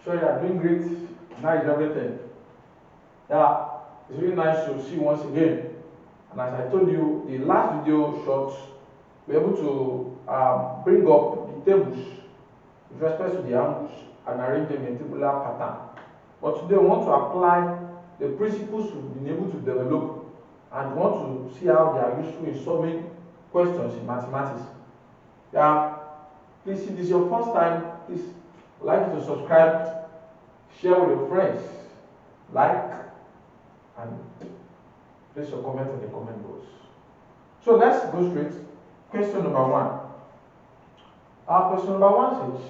Sure, you are doing great. Nice everything. Yeah, it's really nice to see you once again. And as I told you, the last video shot, we were able to bring up the tables with respect to the angles and arrange them in a tabular pattern. But today we want to apply the principles we've been able to develop and want to see how they are useful in solving questions in mathematics. Yeah, please, if this is your first time, please I'd like you to subscribe, share with your friends, like, and place your comment in the comment box. So let's go straight. Question number one. Our question number one says,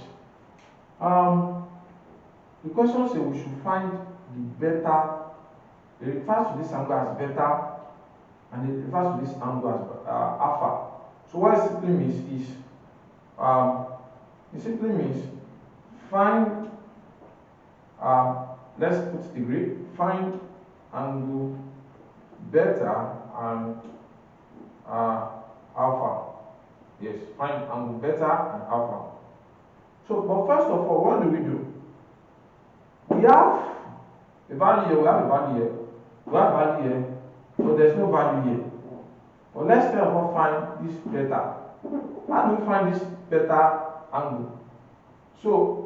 the question says we should find the beta. It refers to this angle as beta, and it refers to this angle as alpha. So what it simply means is, it simply means find, let's put degree, find angle beta and alpha. Yes, find angle beta and alpha. So, but first of all, what do? We have a value here, we have a value here, we have value here, but there's no value here. But let's first of all find this beta. How do we find this beta angle? So,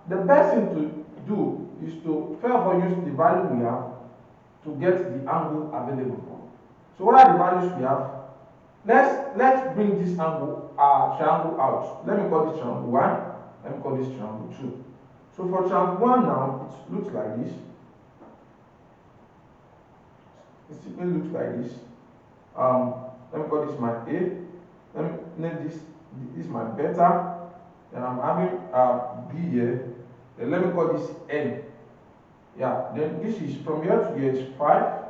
the best thing to do is to first of all use the value we have to get the angle available. So what are the values we have? Let's bring this angle triangle out. Let me call this triangle 1. Let me call this triangle 2. So for triangle 1 now, it looks like this. It simply looks like this. Let me call this my A. Let me name this is my beta. And I'm having B here. Then let me call this N. Yeah, then this is from here to here is 5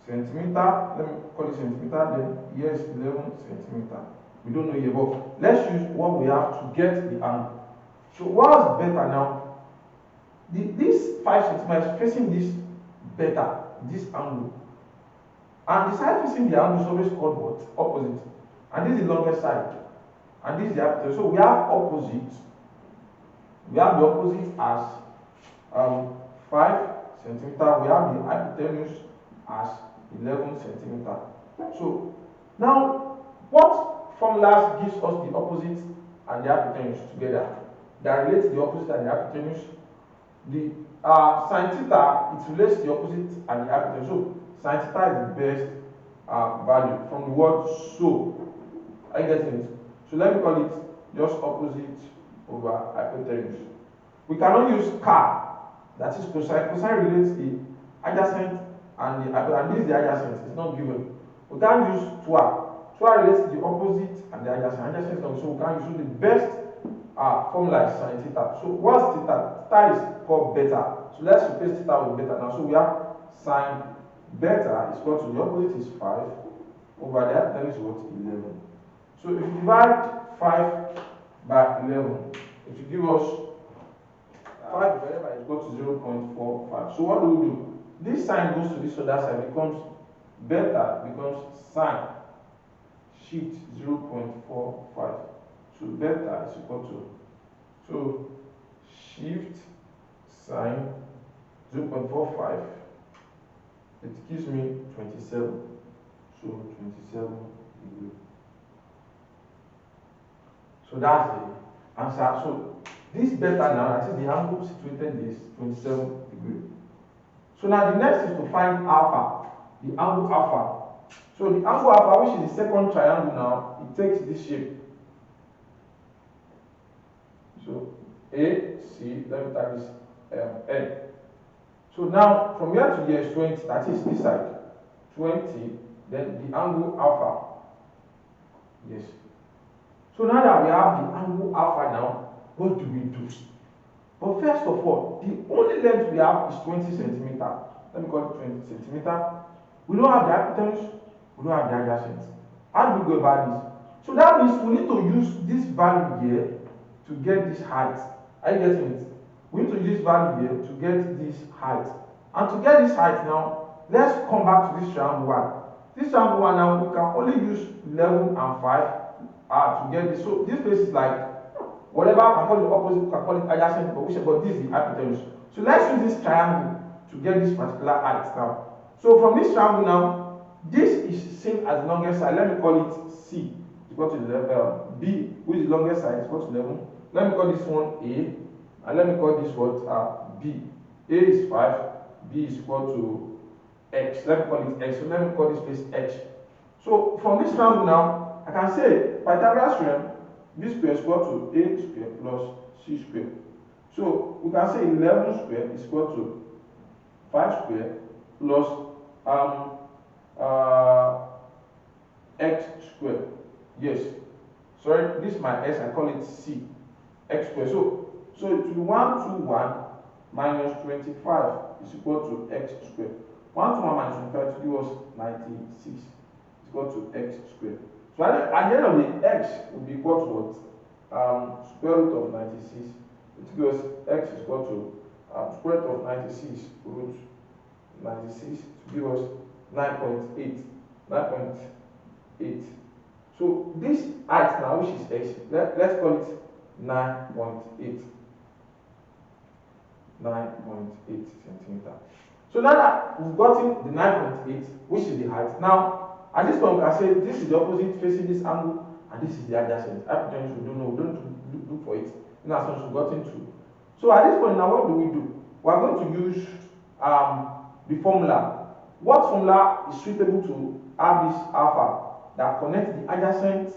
centimeter. Let me call it centimeter. Then here is 11 centimeter. We don't know here, but let's use what we have to get the angle. So what's beta now? This 5 centimeters facing this beta, this angle. And the side facing the angle is always called what? Opposite. And this is the longest side. And this is the hypotenuse. So we have opposite. We have the opposite as 5 centimeter. We have the hypotenuse as 11 centimeter. So now, what formulas gives us the opposite and the hypotenuse together? That relates the opposite and the hypotenuse. The sin theta, it relates the opposite and the hypotenuse. So sin theta is the best value from the word so. Are you getting it? So let me call it just opposite over hypotenuse. We cannot use that is cosine. Cosine relates the adjacent and this is the adjacent. It's not given. We can't use TOA. TOA relates the opposite and the adjacent. Adjacent is not, so we can't use the best formula is sin theta. So what's theta? Theta is called beta. So let's replace theta with beta now. So we have sin beta is equal to the opposite is 5 over the hypotenuse is what? 11. So if you divide 5 by 11, it will give us 5 divided by equal to 0.45. So what do? This sign goes to this other side, becomes beta, becomes sine shift 0.45. So beta is equal to, so shift sine 0.45, it gives me 27. So 27 degrees. So that's the answer. So this beta now, that is the angle situated is 27 degrees. So now the next is to find alpha, the angle alpha. So the angle alpha, which is the second triangle now, it takes this shape. So A, C, let me type this N. So now from here to here is 20, that is this side. 20, then the angle alpha. Yes. So now that we have the angle alpha now, what do we do? But first of all, the only length we have is 20 centimeter. Let me call it 20 centimeter. We don't have the hypotenuse, we don't have the adjacent. How do we go about this? So that means we need to use this value here to get this height. Are you getting it? We need to use value here to get this height. And to get this height now, let's come back to this triangle 1. This triangle 1 now, we can only use 11 and 5 to get this. So this place is like whatever, I can call it opposite, I can call it adjacent, but this is the hypotenuse. So let's use this triangle to get this particular height now. So from this triangle now, this is seen as the longest side. Let me call it C, equal to the B, which is the longest side, is equal to 11. Let me call this one A, and let me call this what B. A is 5, B is equal to X. Let me call it X. So let me call this place H. So from this triangle now, I can say Pythagoras theorem, B square is equal to A square plus C square. So we can say 11 square is equal to 5 square plus X square. Yes. Sorry, this is my S, I call it C. X square. So it will be 121 minus 25 is equal to X square. 121 minus 25 to give us 96 is equal to X square. So at the end of the X will be equal to what? Square root of 96. It gives us X is equal to square root of 96 root 96 to give us 9.8. 9.8. So this height now, which is X, let's call it 9.8. 9.8 centimeter. So now that we've gotten the 9.8, which is the height, now at this point we can say this is the opposite facing this angle, and this is the adjacent. Hypotenuse we don't know, we don't look for it. In as much we've gotten to. So at this point now, what do? We are going to use the formula. What formula is suitable to have this alpha that connects the adjacent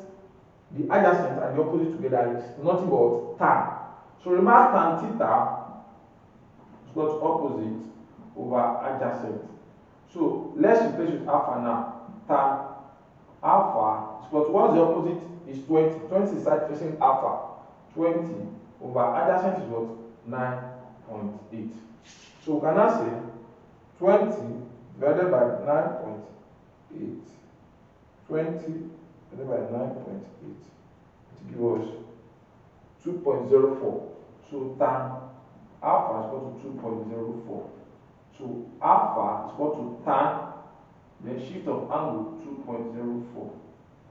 and the opposite together is nothing but tan. So remember tan theta is equal to opposite over adjacent. So let's replace with alpha now. Tan alpha is equal to, what's the opposite? Is 20. 20 is side facing alpha. 20 over adjacent is what? 9.8. So we can now say 20 divided by 9.8. 20 divided by 9.8 to give us 2.04. So tan alpha is equal to 2.04. So alpha is equal to tan, then shift of angle 2.04.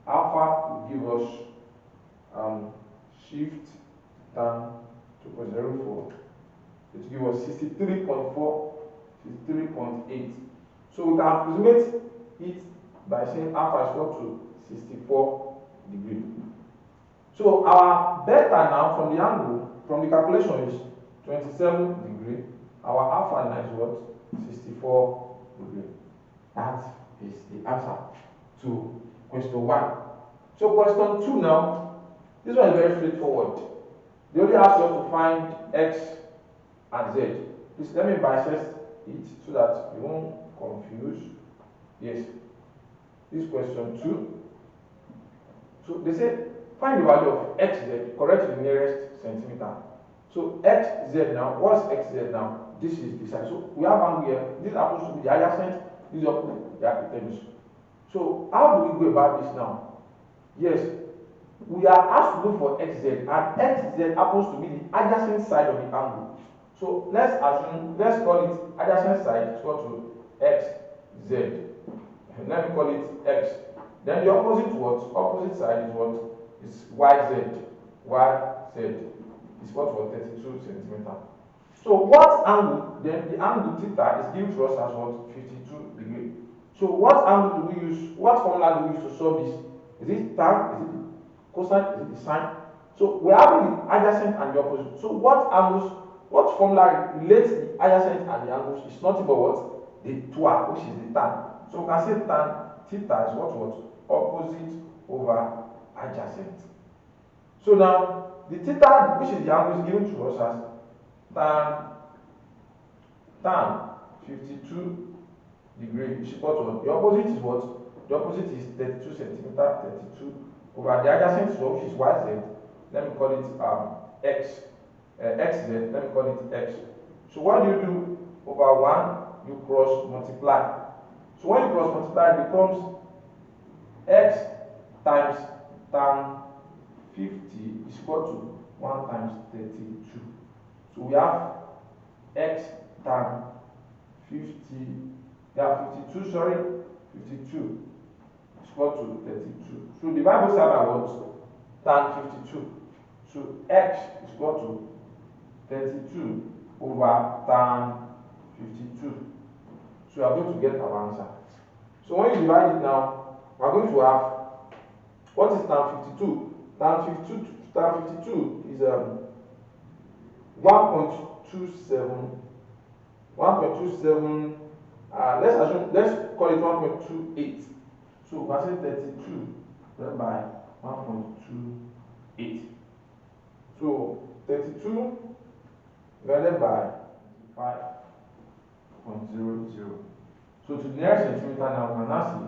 Alpha will give us shift tan 2.04. It will give us 63.4, 63.8. So we can approximate it by saying alpha is equal to 64 degrees. So our beta now from the angle, from the calculation is 27 degrees. Our alpha now is what? 64 degrees. That is the answer to question 1. So question 2 now, this one is very straightforward. They only ask you to find x and z. Please let me bisect it so that you won't confuse. Yes. This question 2. So they say find the value of xz, correct the nearest centimeter. So xz now, what's xz now? This is the side. So we have angle here. This happens to be the adjacent, this is opposite the hypotenuse. So how do we go about this now? Yes, we are asked to look for xz, and xz happens to be the adjacent side of the angle. So let's assume, let's call it adjacent side is equal to xz. And let me call it x. Then the opposite what? Opposite side is what? Is yz. Yz is what for 32 centimeter. So what angle? Then the angle theta is given to us as what? 52 degrees. So what angle do we use? What formula do we use to solve this? Is it tan? Is it the cosine? Is it the sine? So we are having the adjacent and the opposite. So what angles? What formula relates the adjacent and the angles? It's nothing but what? The toa, which is the tan. So we can say tan theta is what? Opposite over adjacent. So now the theta, which is the angle, is given to us as tan 52 degrees is equal to what? The opposite is what? The opposite is 32 centimeter, 32 over the adjacent is what, which is yz. Let me call it xz. Let me call it x. So what do you do? Over 1, you cross multiply. So when you cross multiply, it becomes x times tan 50 is equal to 1 times 32. So we have x tan 50, yeah, 52, sorry, 52 is equal to 32. So divide both sides by what? Tan 52. So x is equal to 32 over tan 52. So we are going to get our answer. So when you divide it now, we are going to have, what is tan 52? Tan 52 is 1.27. Let's call it 1.28. So we are saying 32 divided by 1.28. So 32 divided by 5.00. So to the nearest centimeter now, we can now see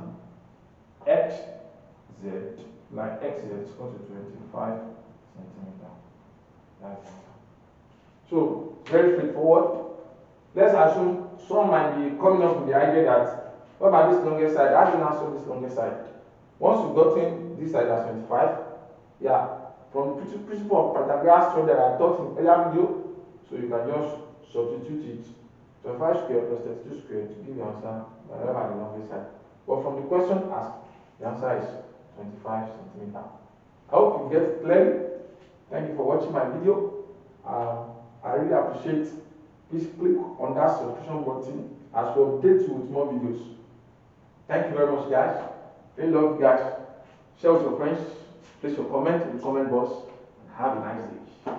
xz, like xz is equal to 25 centimeter. That's it. So very straightforward. Let's assume some might be coming up with the idea that what about this longest side? How do you now solve this longest side? Once you've gotten this side as 25, yeah, from the principle of Pythagoras that I taught in earlier video, so you can just substitute it. 25 square plus 32 square to give the answer whatever the longest side. But from the question asked, the answer is 25 centimeter. I hope you get it clearly. Thank you for watching my video. I really appreciate. Please click on that subscription button as we update you with more videos. Thank you very much, guys. Really love you guys. Share with your friends. Place your comment in the comment box. And have a nice day.